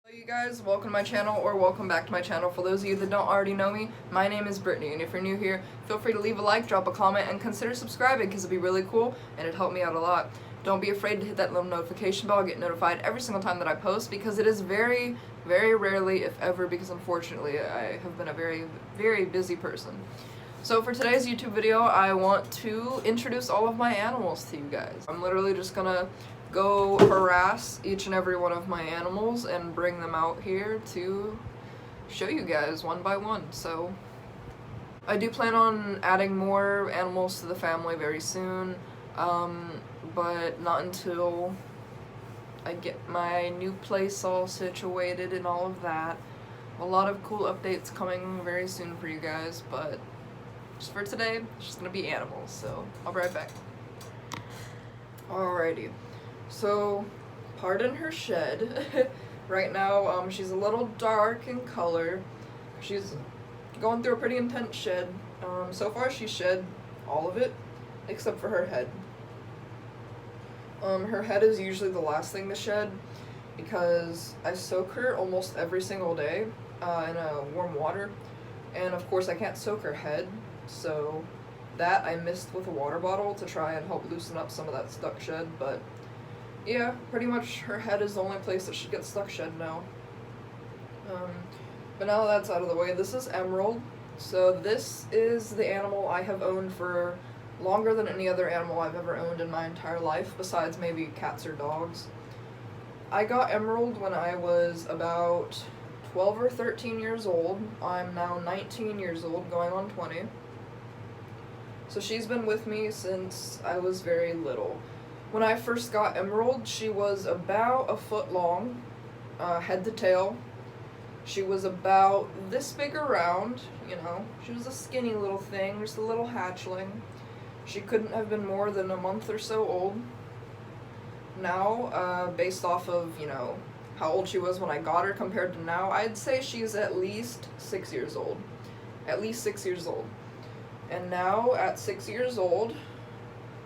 Hello you guys, welcome to my channel, or welcome back to my channel. For those of you that don't already know me, my name is Brittany, and if you're new here, feel free to leave a like, drop a comment, and consider subscribing because it'd be really cool and it'd help me out a lot. Don't be afraid to hit that little notification bell, get notified every single time that I post, because it is very, very rarely, if ever, because unfortunately I have been a very, very busy person. So for today's YouTube video, I want to introduce all of my animals to you guys. I'm literally just gonna go harass each and every one of my animals and bring them out here to show you guys one by one. So I do plan on adding more animals to the family very soon, but not until I get my new place all situated and all of that. A lot of cool updates coming very soon for you guys, but just for today, it's just gonna be animals, so I'll be right back. Alrighty. So, pardon her shed. Right now, she's a little dark in color. She's going through a pretty intense shed. So far she's shed all of it, except for her head. Her head is usually the last thing to shed, because I soak her almost every single day in warm water, and of course I can't soak her head, so that I mixed with a water bottle to try and help loosen up some of that stuck shed, but yeah, pretty much her head is the only place that she gets stuck shed now. But now that that's out of the way, this is Emerald. So this is the animal I have owned for longer than any other animal I've ever owned in my entire life, besides maybe cats or dogs. I got Emerald when I was about 12 or 13 years old. I'm now 19 years old, going on 20. So she's been with me since I was very little. When I first got Emerald, she was about a foot long, head to tail. She was about this big around, you know. She was a skinny little thing, just a little hatchling. She couldn't have been more than a month or so old. Now, based off of, you know, how old she was when I got her compared to now, I'd say she's at least 6 years old. At least 6 years old. And now, at 6 years old,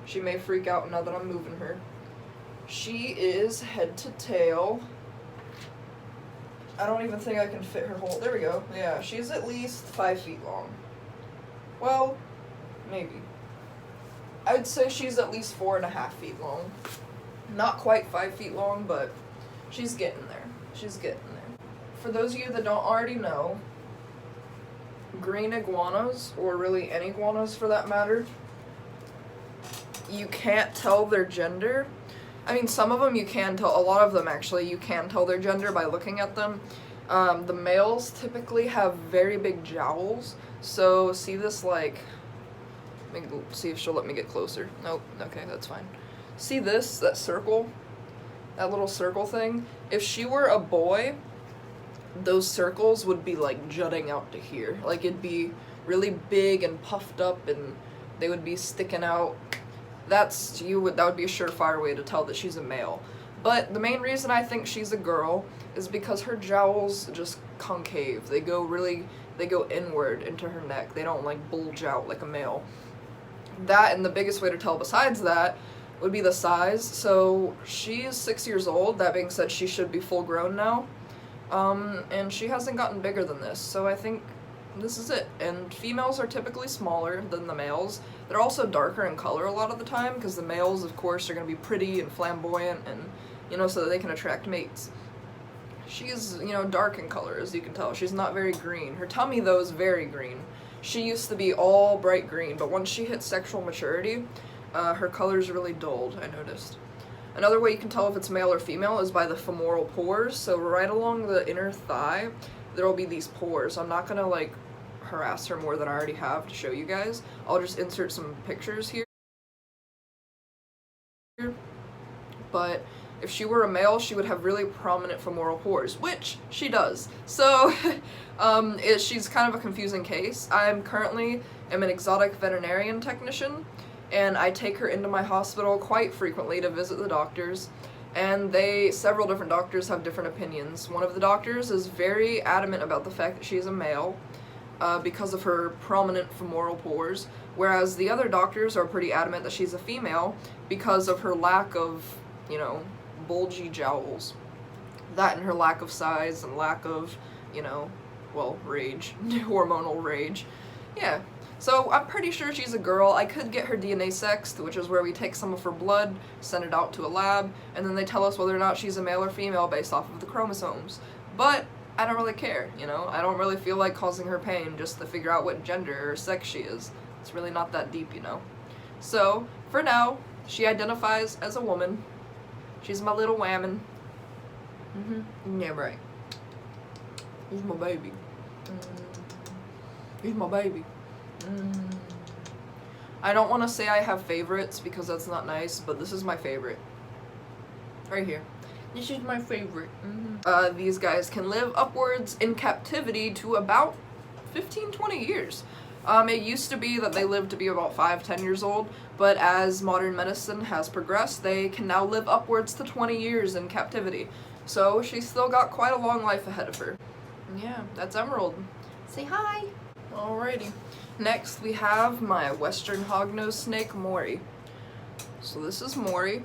she may freak out now that I'm moving her. She is head to tail. I don't even think I can fit her whole. There we go. Yeah, she's at least 5 feet long. Well, maybe. I'd say she's at least 4.5 feet long. Not quite 5 feet long, but she's getting there. She's getting there. For those of you that don't already know, green iguanas, or really any iguanas for that matter, you can't tell their gender. I mean, some of them you can tell, a lot of them actually, you can tell their gender by looking at them. The males typically have very big jowls, so see this, like, let me see if she'll let me get closer. Nope, okay, that's fine. See this, that circle? That little circle thing? If she were a boy, those circles would be like jutting out to here. Like, it'd be really big and puffed up, and they would be sticking out. That would be a surefire way to tell that she's a male. But the main reason I think she's a girl is because her jowls just concave. They go inward into her neck. They don't like bulge out like a male. That, and the biggest way to tell besides that would be the size. So she's 6 years old. That being said, she should be full grown now. And she hasn't gotten bigger than this, so I think this is it. And females are typically smaller than the males. They're also darker in color a lot of the time, because the males, of course, are going to be pretty and flamboyant and, you know, so that they can attract mates. She's, you know, dark in color, as you can tell. She's not very green. Her tummy, though, is very green. She used to be all bright green, but once she hit sexual maturity, her color's really dulled, I noticed. Another way you can tell if it's male or female is by the femoral pores. So right along the inner thigh, there will be these pores. I'm not gonna like harass her more than I already have to show you guys. I'll just insert some pictures here. But if she were a male, she would have really prominent femoral pores, which she does. So she's kind of a confusing case. I'm currently an exotic veterinarian technician, and I take her into my hospital quite frequently to visit the doctors, and several different doctors have different opinions. One of the doctors is very adamant about the fact that she is a male because of her prominent femoral pores, whereas the other doctors are pretty adamant that she's a female because of her lack of, you know, bulgy jowls. That and her lack of size and lack of, you know, well, rage, hormonal rage. Yeah. So I'm pretty sure she's a girl. I could get her DNA sexed, which is where we take some of her blood, send it out to a lab, and then they tell us whether or not she's a male or female based off of the chromosomes. But I don't really care, you know? I don't really feel like causing her pain just to figure out what gender or sex she is. It's really not that deep, you know? So, for now, she identifies as a woman. She's my little whammon. Yeah, right. He's my baby. He's my baby. I don't want to say I have favorites because that's not nice, but this is my favorite. Right here. This is my favorite. These guys can live upwards in captivity to about 15-20 years. It used to be that they lived to be about 5-10 years old, but as modern medicine has progressed, they can now live upwards to 20 years in captivity. So she's still got quite a long life ahead of her. Yeah, that's Emerald. Say hi! Alrighty. Next, we have my Western hognose snake, Maury. So this is Maury.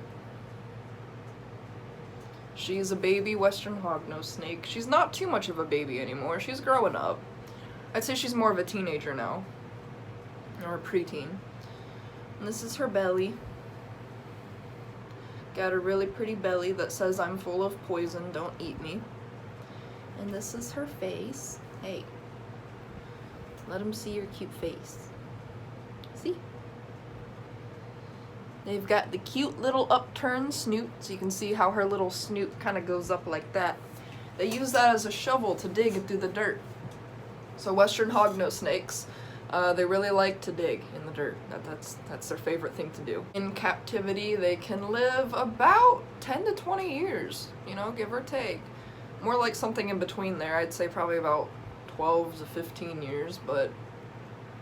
She's a baby Western hognose snake. She's not too much of a baby anymore. She's growing up. I'd say she's more of a teenager now. Or a preteen. And this is her belly. Got a really pretty belly that says I'm full of poison, don't eat me. And this is her face. Hey. Let them see your cute face. See? They've got the cute little upturned snoot, so you can see how her little snoot kind of goes up like that. They use that as a shovel to dig through the dirt. So Western hognose snakes, they really like to dig in the dirt. That's their favorite thing to do. In captivity, they can live about 10 to 20 years, you know, give or take. More like something in between there. I'd say probably about 12 to 15 years, but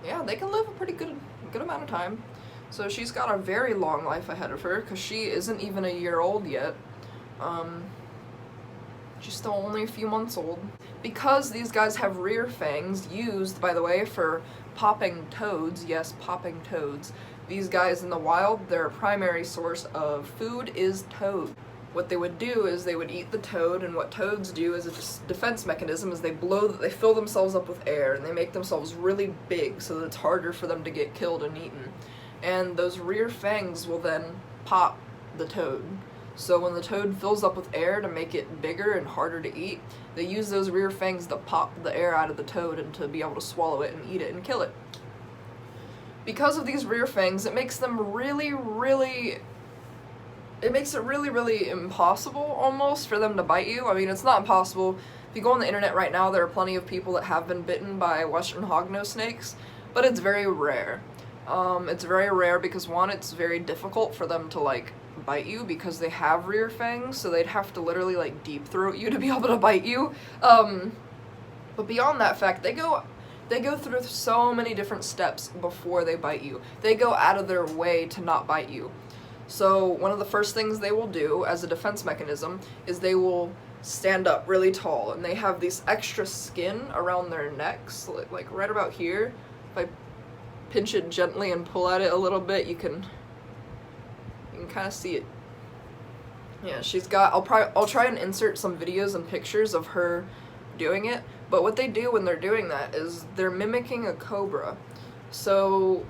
yeah, they can live a pretty good amount of time. So she's got a very long life ahead of her because she isn't even a year old yet. She's still only a few months old. Because these guys have rear fangs, used, by the way, for popping toads, yes, popping toads, these guys in the wild, their primary source of food is toad. What they would do is they would eat the toad, and what toads do as a defense mechanism is they fill themselves up with air, and they make themselves really big so that it's harder for them to get killed and eaten. And those rear fangs will then pop the toad. So when the toad fills up with air to make it bigger and harder to eat, they use those rear fangs to pop the air out of the toad and to be able to swallow it and eat it and kill it. Because of these rear fangs, it makes them really impossible almost for them to bite you. I mean, it's not impossible. If you go on the internet right now, there are plenty of people that have been bitten by Western hognose snakes, but it's very rare. It's very rare because, one, it's very difficult for them to, like, bite you because they have rear fangs, so they'd have to literally, like, deep throat you to be able to bite you. But beyond that fact, they go through so many different steps before they bite you. They go out of their way to not bite you. So one of the first things they will do as a defense mechanism is they will stand up really tall, and they have this extra skin around their necks, like right about here. If I pinch it gently and pull at it a little bit, you can kind of see it. Yeah, she's got, I'll try and insert some videos and pictures of her doing it, but what they do when they're doing that is they're mimicking a cobra. So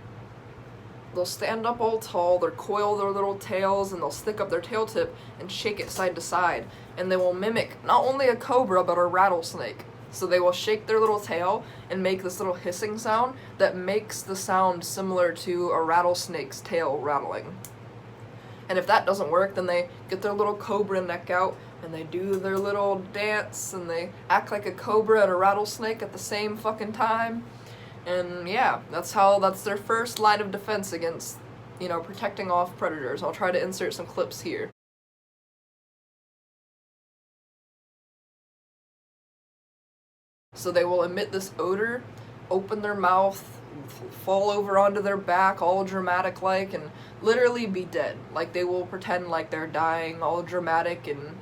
they'll stand up all tall, they'll coil their little tails, and they'll stick up their tail tip and shake it side to side, and they will mimic not only a cobra but a rattlesnake. So they will shake their little tail and make this little hissing sound that makes the sound similar to a rattlesnake's tail rattling. And if that doesn't work, then they get their little cobra neck out and they do their little dance and they act like a cobra and a rattlesnake at the same fucking time. And yeah, that's their first line of defense against, you know, protecting off predators. I'll try to insert some clips here. So they will emit this odor, open their mouth, fall over onto their back all dramatic like, and literally be dead. Like, they will pretend like they're dying all dramatic, and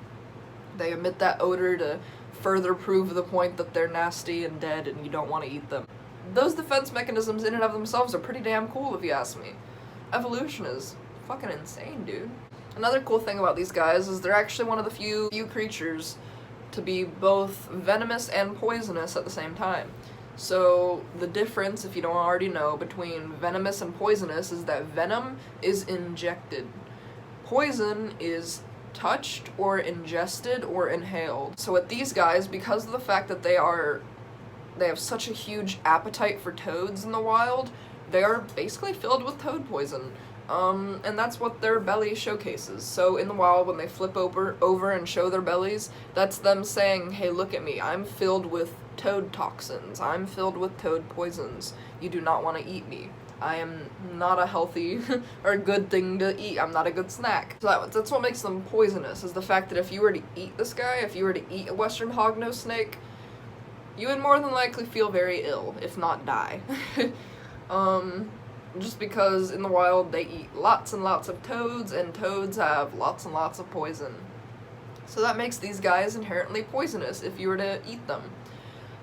they emit that odor to further prove the point that they're nasty and dead and you don't want to eat them. Those defense mechanisms in and of themselves are pretty damn cool if you ask me. Evolution is fucking insane, dude. Another cool thing about these guys is they're actually one of the few creatures to be both venomous and poisonous at the same time. So the difference, if you don't already know, between venomous and poisonous is that venom is injected. Poison is touched or ingested or inhaled. So with these guys, because of the fact that they have such a huge appetite for toads in the wild, they are basically filled with toad poison. And that's what their belly showcases. So in the wild, when they flip over and show their bellies, that's them saying, hey, look at me, I'm filled with toad toxins, I'm filled with toad poisons, you do not want to eat me. I am not a healthy or good thing to eat, I'm not a good snack. So that's what makes them poisonous, is the fact that if you were to eat this guy, if you were to eat a western hognose snake, you would more than likely feel very ill, if not die. Just because in the wild they eat lots and lots of toads, and toads have lots and lots of poison. So that makes these guys inherently poisonous if you were to eat them.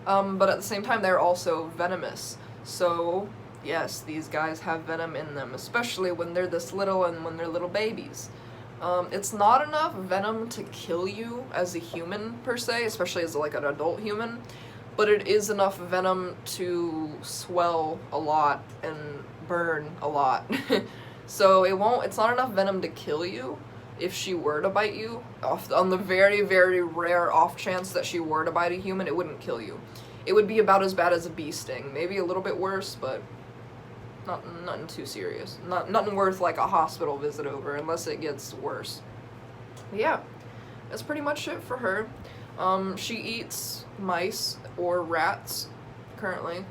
But at the same time, they're also venomous. So yes, these guys have venom in them, especially when they're this little and when they're little babies. It's not enough venom to kill you as a human, per se, especially as like an adult human, but it is enough venom to swell a lot and burn a lot. So it's not enough venom to kill you if she were to bite you. On the very, very rare off chance that she were to bite a human, it wouldn't kill you. It would be about as bad as a bee sting. Maybe a little bit worse, but nothing too serious. Nothing worth like a hospital visit over, unless it gets worse. But yeah, that's pretty much it for her. She eats mice or rats currently,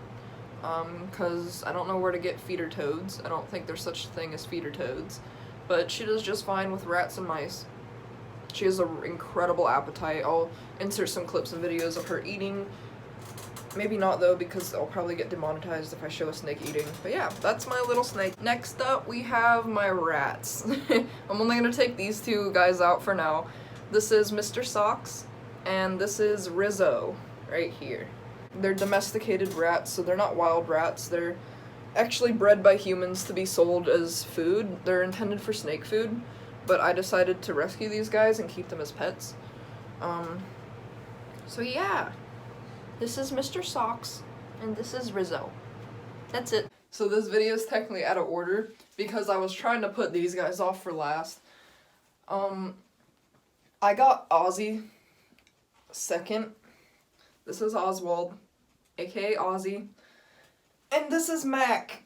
because I don't know where to get feeder toads. I don't think there's such a thing as feeder toads, but she does just fine with rats and mice. She has an incredible appetite. I'll insert some clips and videos of her eating. Maybe not though, because I'll probably get demonetized if I show a snake eating. But yeah, that's my little snake. Next up, we have my rats. I'm only gonna take these two guys out for now. This is Mr. Socks, and this is Rizzo, right here. They're domesticated rats, so they're not wild rats. They're actually bred by humans to be sold as food. They're intended for snake food, but I decided to rescue these guys and keep them as pets. So yeah, this is Mr. Socks, and this is Rizzo. That's it. So this video is technically out of order because I was trying to put these guys off for last. I got Ozzy second. This is Oswald, aka Ozzy. And this is Mac.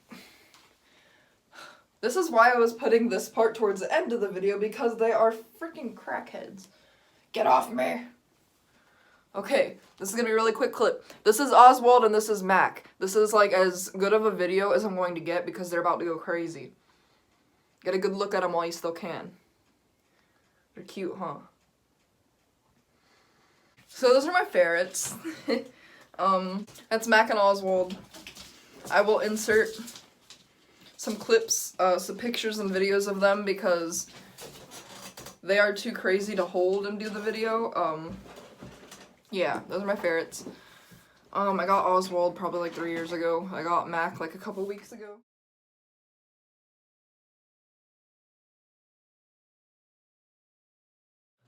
This is why I was putting this part towards the end of the video, because they are freaking crackheads. Get off me. Okay, this is gonna be a really quick clip. This is Oswald and this is Mac. This is like as good of a video as I'm going to get because they're about to go crazy. Get a good look at them while you still can. They're cute, huh? So those are my ferrets. That's Mac and Oswald. I will insert some clips, some pictures and videos of them because they are too crazy to hold and do the video. Yeah, those are my ferrets. I got Oswald probably like 3 years ago. I got Mac like a couple weeks ago.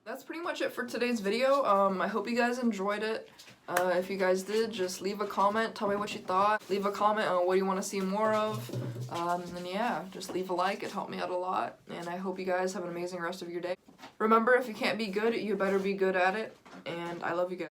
That's pretty much it for today's video. I hope you guys enjoyed it. If you guys did, just leave a comment, tell me what you thought. Leave a comment on what you want to see more of. And yeah, just leave a like, it helped me out a lot. And I hope you guys have an amazing rest of your day. Remember, if you can't be good, you better be good at it. And I love you guys.